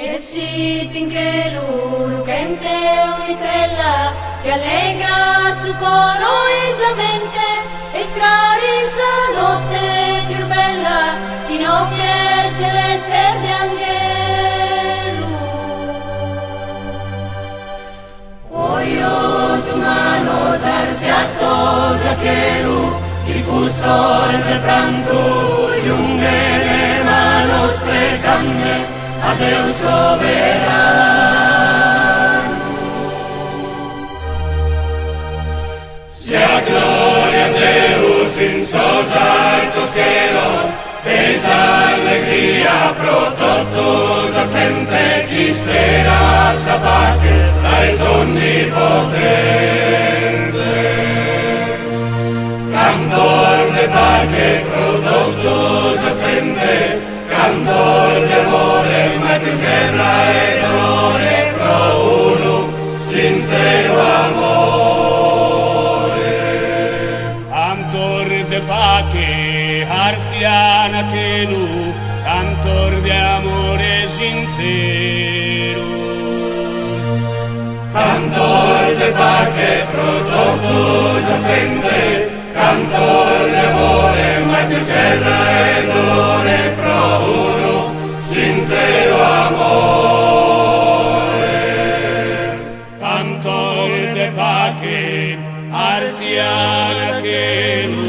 E sit in che lucente una stella che allegra su coro isamente e sclarissa notte più bella che nocchier celeste di angelo. Oios humanos arziatos a cielo, difusor del pranto, jungene manos precande, a Deus soberano. Sia gloria a Deus in sos altos cielos, es alegría pro todos la gente que espera sa pace, la es omnipotente. Cantor de pace pro todos la gente, cantor de amore, ma più guerra e dolore pro uno sincero amore. Cantor de pace, arziana che nu, cantor de amore sincero. Cantor de pace pro todos la gente, cantor de amore, ma più guerra e dolore pro uno sincero amore. Cantor de pace, arziana che nu,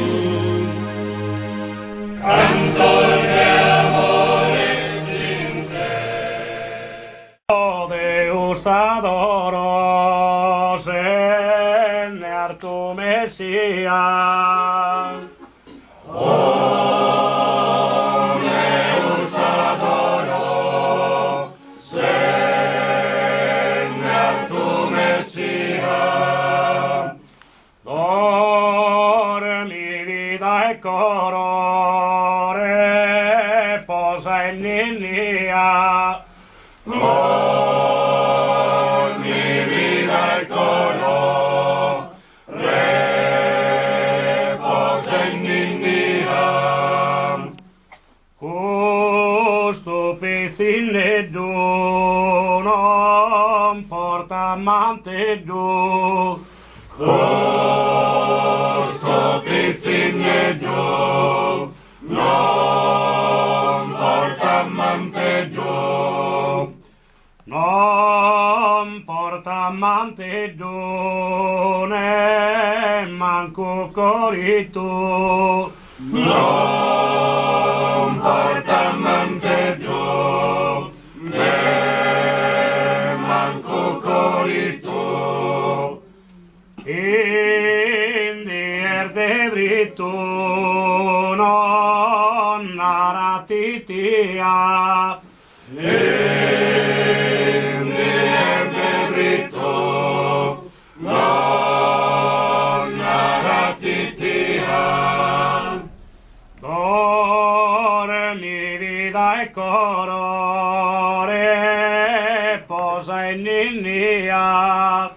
cantor de amore sincero. Deus t'adoro, Señor tu Messia. Deus t'adoro, Señor tu Messia. Dormi vita e corore, posa in linea. Ogni vita e coro, reposa in Ninnia. Questo pezzinetto non porta manteggio. Questo pizzignetto non porta manteggio. Non porta manteggio né manco corito. Non porta manteggio, né manco corito. Indier de brito non naratitia. Dormi vita e corore, posa in linea.